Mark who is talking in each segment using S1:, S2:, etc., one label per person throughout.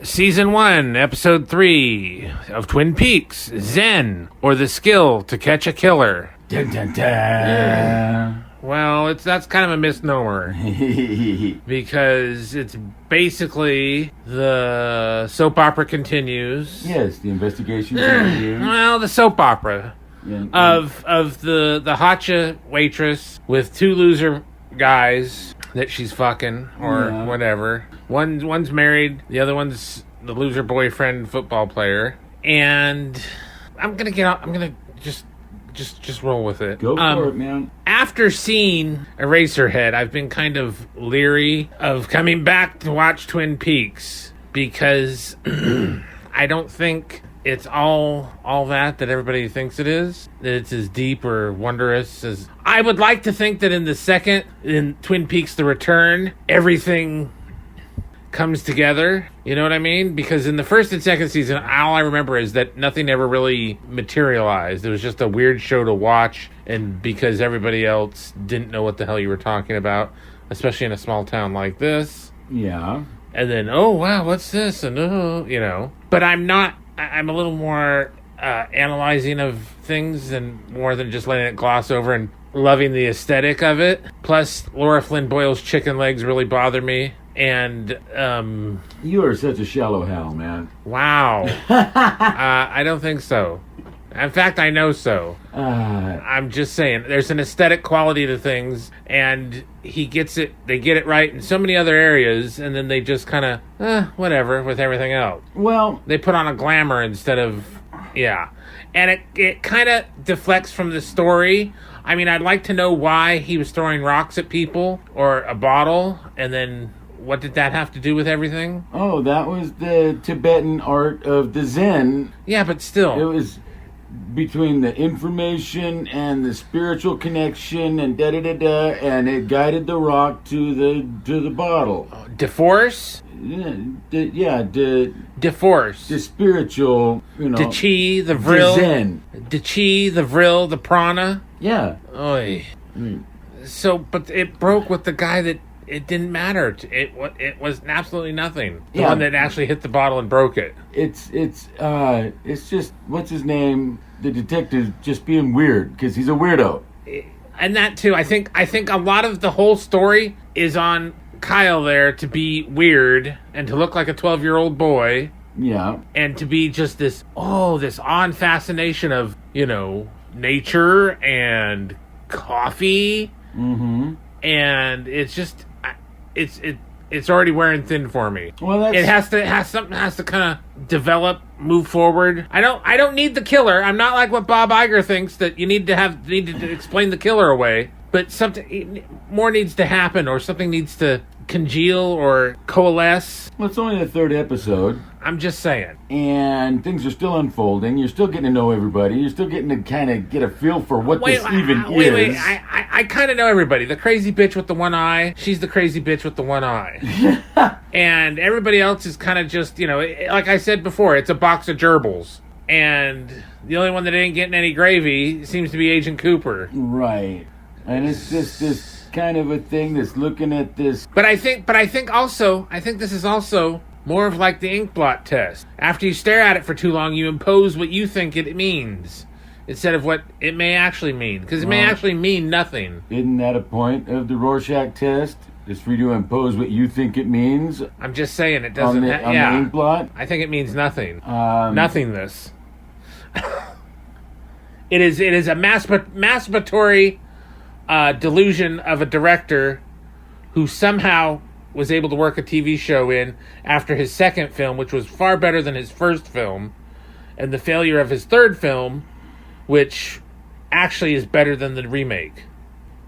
S1: Season 1, Episode 3 of Twin Peaks, Zen, or the Skill to Catch a Killer.
S2: Dun, dun, dun.
S1: Well, that's kind of a misnomer. Because it's basically the soap opera continues.
S2: Yes, the investigation continues.
S1: Well, the soap opera of the hotcha waitress with two loser guys that she's fucking or whatever. One's married, the other one's the loser boyfriend football player, and I'm gonna just roll with it.
S2: Go for it, man.
S1: After seeing Eraserhead, I've been kind of leery of coming back to watch Twin Peaks because I don't think it's all that everybody thinks it is. That it's as deep or wondrous as I would like to think that in Twin Peaks: The Return, everything comes together. You know what I mean? Because in the first and second season, all I remember is that nothing ever really materialized. It was just a weird show to watch, and because everybody else didn't know what the hell you were talking about, especially in a small town like this.
S2: Yeah.
S1: And then, oh wow, what's this? And But I'm a little more analyzing of things and more than just letting it gloss over and loving the aesthetic of it. Plus, Laura Flynn Boyle's chicken legs really bother me. And
S2: you are such a shallow Hal, man.
S1: Wow. I don't think so. In fact, I know so. I'm just saying, there's an aesthetic quality to things, and they get it right in so many other areas, and then they just kind of, whatever, with everything else.
S2: Well,
S1: they put on a glamour instead of, and it kind of deflects from the story. I mean, I'd like to know why he was throwing rocks at people, or a bottle, and then what did that have to do with everything?
S2: Oh, that was the Tibetan art of the Zen.
S1: Yeah, but still.
S2: It was between the information and the spiritual connection and da-da-da-da, and it guided the rock to the bottle.
S1: DeForce? DeForce.
S2: The spiritual,
S1: the chi, the vril.
S2: The Zen.
S1: The chi, the vril, the prana.
S2: Yeah.
S1: Oy. So, but it broke with the guy that it didn't matter. It was absolutely nothing. The one that actually hit the bottle and broke it.
S2: It's just, what's his name? The detective just being weird because he's a weirdo.
S1: And that too, I think a lot of the whole story is on Kyle there to be weird and to look like a 12-year-old boy.
S2: Yeah.
S1: And to be just this on fascination of, nature and coffee.
S2: Mm-hmm.
S1: And it's just it's already wearing thin for me.
S2: Well,
S1: something has to kind of develop, move forward. I don't need the killer. I'm not like what Bob Iger thinks that you need to explain the killer away. But something more needs to happen, or something needs to congeal or coalesce.
S2: Well, it's only the third episode.
S1: I'm just saying.
S2: And things are still unfolding. You're still getting to know everybody. You're still getting to kind of get a feel for what this even is.
S1: Wait. I kind of know everybody. The crazy bitch with the one eye, she's the crazy bitch with the one eye. And everybody else is kind of just, like I said before, it's a box of gerbils. And the only one that ain't getting any gravy seems to be Agent Cooper.
S2: Right. And it's just this kind of a thing that's looking at this.
S1: But I think this is also more of like the ink blot test. After you stare at it for too long, you impose what you think it means instead of what it may actually mean. Because it may actually mean nothing.
S2: Isn't that a point of the Rorschach test? Is for you to impose what you think it means?
S1: I'm just saying it doesn't.
S2: On the ink blot?
S1: I think it means nothing. Nothingness. It is a masturbatory delusion of a director who somehow was able to work a TV show in after his second film, which was far better than his first film, and the failure of his third film, which actually is better than the remake.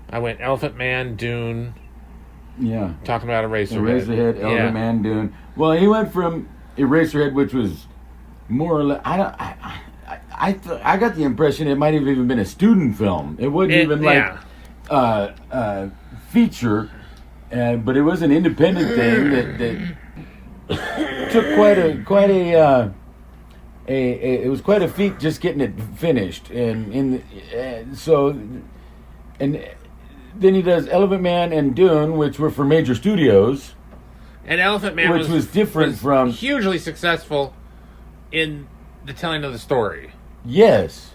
S1: I went Elephant Man, Dune.
S2: Yeah.
S1: Talking about Eraserhead.
S2: Elephant Man, Dune. Well, he went from Eraserhead, which was more or less... I got the impression it might have even been a student film. It wasn't even like feature, but it was an independent thing that took it was quite a feat just getting it finished, and then he does Elephant Man and Dune, which were for major studios,
S1: And Elephant Man
S2: which was different from
S1: hugely successful in the telling of the story.
S2: Yes.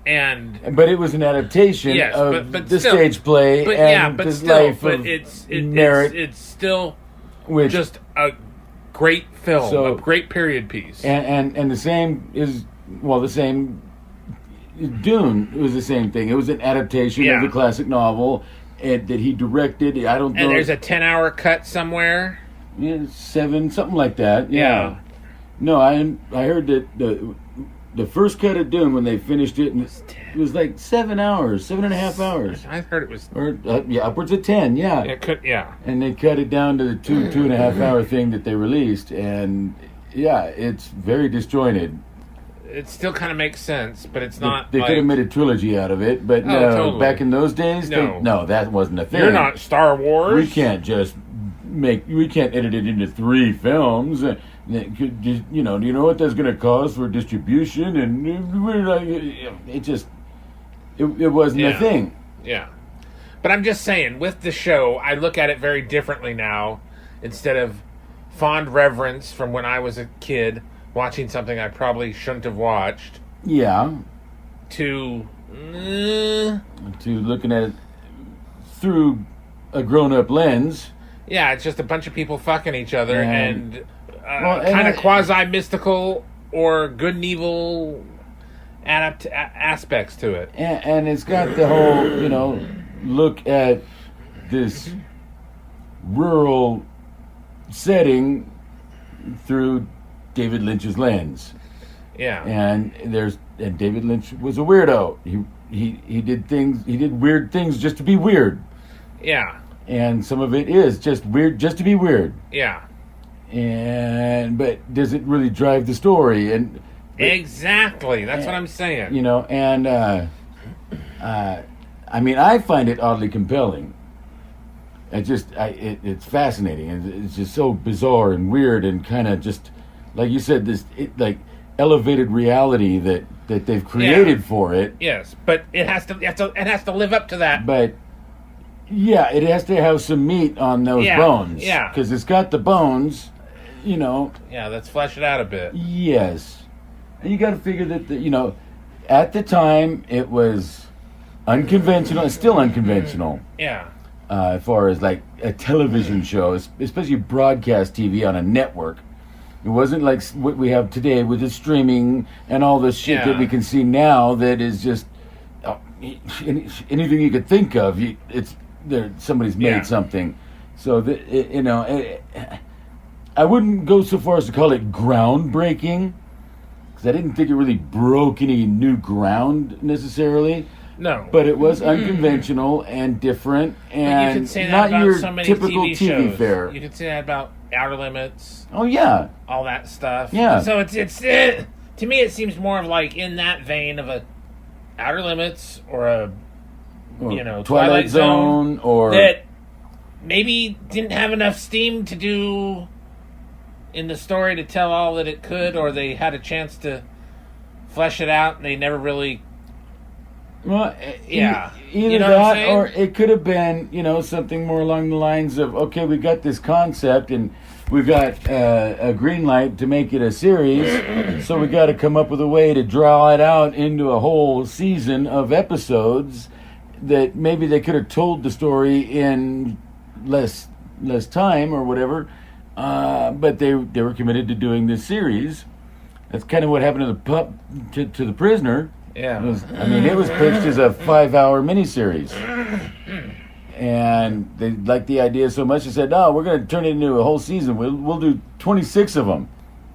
S2: But it was an adaptation of
S1: but
S2: the
S1: still,
S2: stage play and the life of Merritt.
S1: It's still
S2: which,
S1: just a great film, a great period piece.
S2: And the same is, the same, Dune was the same thing. It was an adaptation of the classic novel that he directed. I don't know.
S1: And there's a 10-hour cut somewhere?
S2: Yeah, 7, something like that. Yeah. No, I heard that the first cut of Dune, when they finished it, it was like 7 hours, 7.5 hours.
S1: I heard it was...
S2: Or, upwards of 10, yeah. And they cut it down to the 2.5 hour thing that they released, and, it's very disjointed.
S1: It still kind of makes sense, but it's not
S2: They could have made a trilogy out of it, but no, totally. Back in those days, no, that wasn't a thing.
S1: You're not Star Wars.
S2: We can't edit it into 3 films. Do you know what that's going to cost for distribution? And it wasn't a thing.
S1: Yeah. But I'm just saying, with the show, I look at it very differently now. Instead of fond reverence from when I was a kid, watching something I probably shouldn't have watched.
S2: Yeah.
S1: To
S2: looking at it through a grown-up lens.
S1: Yeah, it's just a bunch of people fucking each other and kind of quasi-mystical or good and evil aspects to it.
S2: And it's got the whole, look at this rural setting through David Lynch's lens.
S1: Yeah.
S2: And David Lynch was a weirdo. He did weird things just to be weird.
S1: Yeah.
S2: And some of it is just weird just to be weird.
S1: Yeah.
S2: But does it really drive the story?
S1: Exactly. That's what I'm saying.
S2: I find it oddly compelling. It's fascinating. It's just so bizarre and weird and kind of just, like you said, this elevated reality that they've created for it.
S1: Yes, but it has to live up to that.
S2: But yeah, it has to have some meat on those bones.
S1: Yeah,
S2: because it's got the bones.
S1: Yeah, let's flesh it out a bit.
S2: Yes, and you got to figure that at the time it was unconventional. It's still unconventional.
S1: Yeah.
S2: As far as like a television show, especially broadcast TV on a network. It wasn't like what we have today with the streaming and all the shit that we can see now that is just anything you could think of. Somebody's made something. So, I wouldn't go so far as to call it groundbreaking, because I didn't think it really broke any new ground necessarily.
S1: No.
S2: But it was unconventional and different, and
S1: you could say that
S2: not
S1: about
S2: your
S1: so many
S2: typical
S1: TV
S2: fare.
S1: You could say that about Outer Limits.
S2: Oh, yeah.
S1: All that stuff.
S2: Yeah.
S1: So it's to me it seems more of like in that vein of a Outer Limits or Twilight Zone
S2: or
S1: that maybe didn't have enough steam to do in the story to tell all that it could, or they had a chance to flesh it out and they never really.
S2: Well,
S1: yeah.
S2: Either that, or it could have been, something more along the lines of, okay, we got this concept and we've got a green light to make it a series, so we got to come up with a way to draw it out into a whole season of episodes that maybe they could have told the story in less time or whatever, but they were committed to doing this series. That's kind of what happened to the Prisoner.
S1: Yeah.
S2: It was pitched as a 5-hour miniseries. And they liked the idea so much, they said, no, we're going to turn it into a whole season. We'll do 26 of them.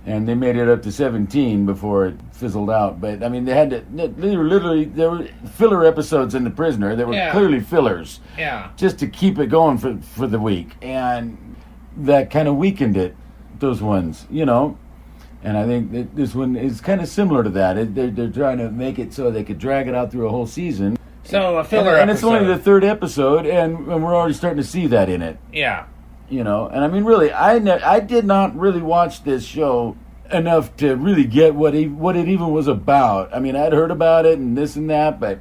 S2: And they made it up to 17 before it fizzled out. But, there were filler episodes in The Prisoner. They were clearly fillers.
S1: Yeah. Just
S2: to keep it going for the week. And that kind of weakened it, those ones, And I think that this one is kind of similar to that. They're trying to make it so they could drag it out through a whole season.
S1: So a filler episode.
S2: And it's only the 3rd episode, and we're already starting to see that in it.
S1: Yeah.
S2: And really, I did not really watch this show enough to really get what it even was about. I'd heard about it and this and that, but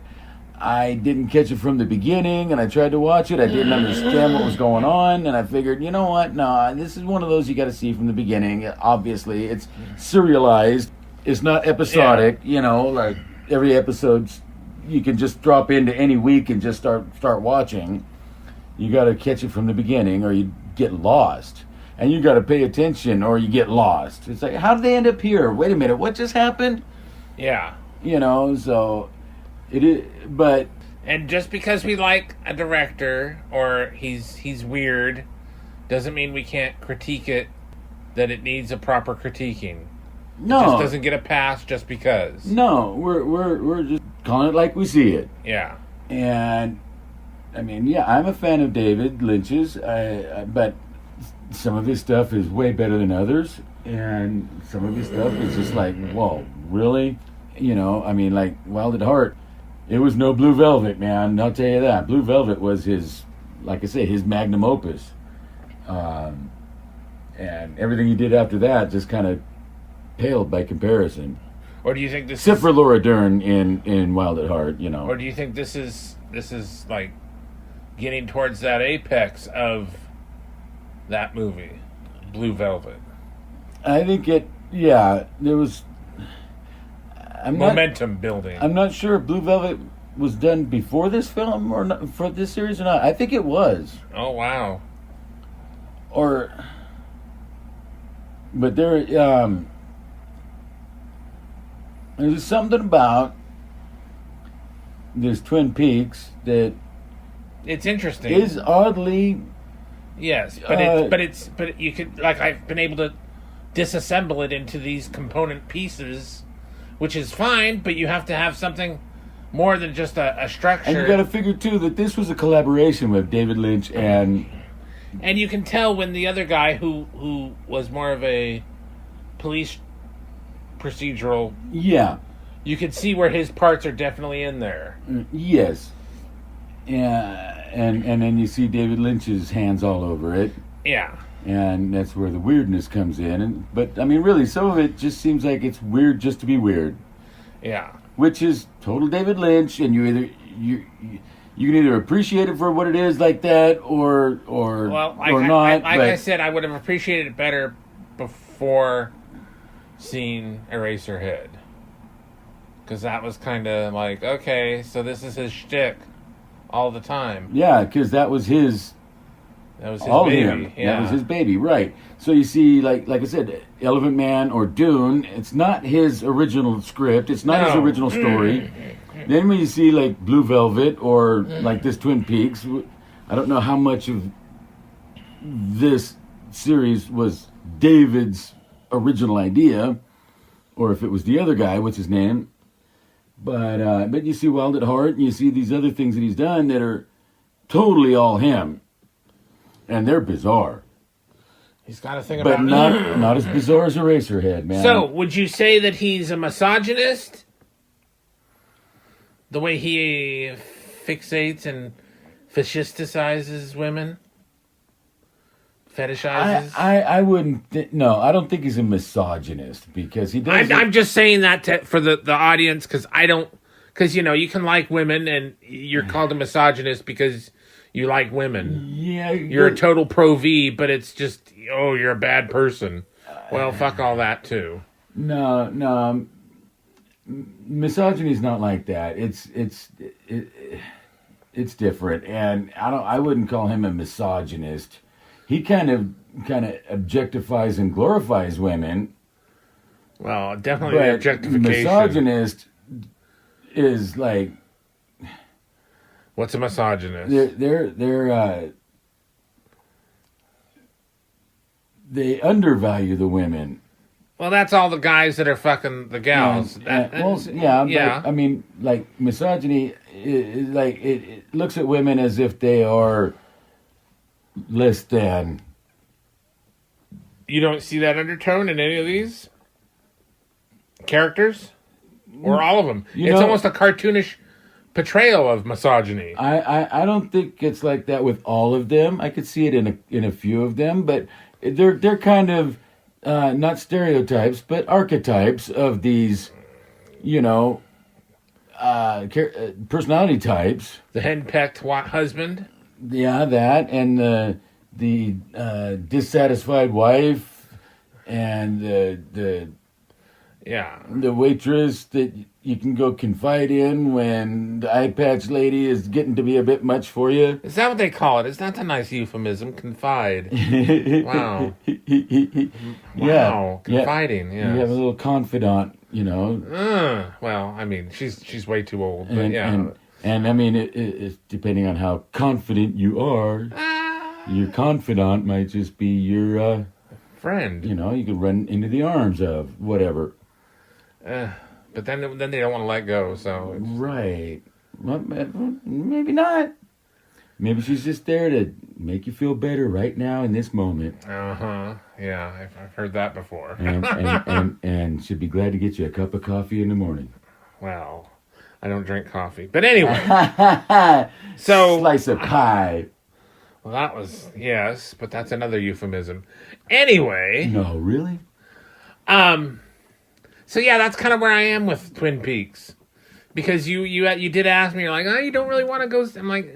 S2: I didn't catch it from the beginning, and I tried to watch it. I didn't understand what was going on, and I figured, you know what? No, this is one of those you got to see from the beginning. Obviously, it's serialized. It's not episodic. You know, like every episode, you can just drop into any week and just start watching. You got to catch it from the beginning, or you get lost. And you got to pay attention or you get lost. It's like, how did they end up here? Wait a minute, what just happened?
S1: Yeah.
S2: You know, so it is, but...
S1: And just because we like a director or he's weird doesn't mean we can't critique it, that it needs a proper critiquing.
S2: No.
S1: It just doesn't get a pass just because.
S2: No, we're just calling it like we see it.
S1: Yeah.
S2: And, I mean, yeah, I'm a fan of David Lynch's, but... Some of his stuff is way better than others, and some of his stuff is just like, whoa, really? You know, I mean, like Wild at Heart, it was no Blue Velvet, man. I'll tell you that. Blue Velvet was his, like I say, his magnum opus, and everything he did after that just kind of paled by comparison.
S1: Or do you think this?
S2: Except for Laura Dern in Wild at Heart, you know.
S1: Or do you think this is like getting towards that apex of that movie, Blue Velvet?
S2: I think there was...
S1: Momentum building.
S2: I'm not sure if Blue Velvet was done before this film or not, for this series or not. I think it was.
S1: Oh, wow.
S2: But there's something about this Twin Peaks that...
S1: It's interesting.
S2: Is oddly...
S1: Yes, but you could, like, I've been able to disassemble it into these component pieces, which is fine, but you have to have something more than just a structure.
S2: And you got to figure too that this was a collaboration with David Lynch and
S1: you can tell when the other guy who was more of a police procedural,
S2: yeah,
S1: you can see where his parts are definitely in there.
S2: Yes. Yeah, and then you see David Lynch's hands all over it.
S1: Yeah.
S2: And that's where the weirdness comes in. But, I mean, really, some of it just seems like it's weird just to be weird.
S1: Yeah.
S2: Which is total David Lynch, and you can either appreciate it for what it is like that, or
S1: not. I said, I would have appreciated it better before seeing Eraserhead. Because that was kind of like, okay, so this is his shtick all the time.
S2: Yeah, because that was his...
S1: That was his baby.
S2: Him.
S1: Yeah.
S2: That was his baby, right. So you see, like I said, Elephant Man or Dune, it's not his original script. It's not his original story. Then when you see, like, Blue Velvet or, like, this Twin Peaks, I don't know how much of this series was David's original idea, or if it was the other guy, what's his name? But you see Wild at Heart, and you see these other things that he's done that are totally all him. And they're bizarre.
S1: He's got a thing about...
S2: But not as bizarre as Eraserhead, man.
S1: So, would you say that he's a misogynist? The way he fixates and fetishizes women? Fetishizes?
S2: I wouldn't... No, I don't think he's a misogynist, because he doesn't...
S1: I'm just saying that for the audience, because I don't... Because, you can like women, and you're called a misogynist because... You like women. Yeah. You're a total pro-V, but it's just, you're a bad person. Well, fuck all that, too.
S2: No. Misogyny's not like that. It's different. And I wouldn't call him a misogynist. He kind of objectifies and glorifies women.
S1: Well, definitely the objectification.
S2: Misogynist is like...
S1: What's a misogynist?
S2: They undervalue the women.
S1: Well, that's all the guys that are fucking the gals.
S2: But, I mean, like, misogyny is like it looks at women as if they are less than.
S1: You don't see that undertone in any of these characters, or all of them. It's almost a cartoonish portrayal of misogyny.
S2: I don't think it's like that with all of them. I could see it in a few of them, but they're kind of not stereotypes, but archetypes of these, personality types.
S1: The henpecked husband.
S2: Yeah, that, and the dissatisfied wife, and the waitress that you can go confide in when the eye patch lady is getting to be a bit much for you.
S1: Is that what they call it? Is that a nice euphemism? Confide. Wow. Wow. Confiding. Yeah.
S2: You have a little confidant, you know.
S1: Well, I mean, she's way too old, but
S2: And I mean, it's depending on how confident you are. Your confidant might just be your
S1: friend.
S2: You know, you could run into the arms of whatever.
S1: But then they don't want to let go, so...
S2: Right. Well, maybe not. Maybe she's just there to make you feel better right now in this moment.
S1: Uh-huh. Yeah, I've heard that before.
S2: and she'd be glad to get you a cup of coffee in the morning.
S1: Well, I don't drink coffee. But anyway. So...
S2: Slice of pie.
S1: Well, that was... Yes, but that's another euphemism. Anyway...
S2: No, really?
S1: So yeah, that's kind of where I am with Twin Peaks, because you did ask me, you're like, oh, you don't really want to go. I'm like,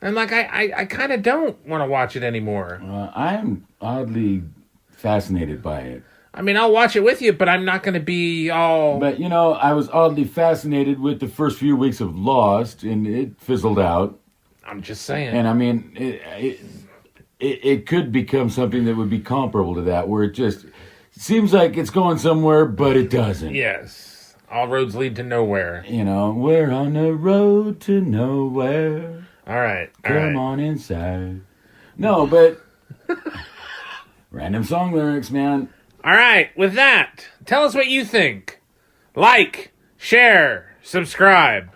S1: I'm like, I kind of don't want to watch it anymore.
S2: I'm oddly fascinated by it.
S1: I mean, I'll watch it with you, but I'm not going to be all.
S2: But you know, I was oddly fascinated with the first few weeks of Lost, and it fizzled out.
S1: I'm just saying.
S2: And I mean, it could become something that would be comparable to that, where it just seems like it's going somewhere, but it doesn't.
S1: Yes. All roads lead to nowhere.
S2: You know, we're on the road to nowhere.
S1: All right.
S2: Come on inside. No, but random song lyrics, man.
S1: All right. With that, tell us what you think. Like, share, subscribe.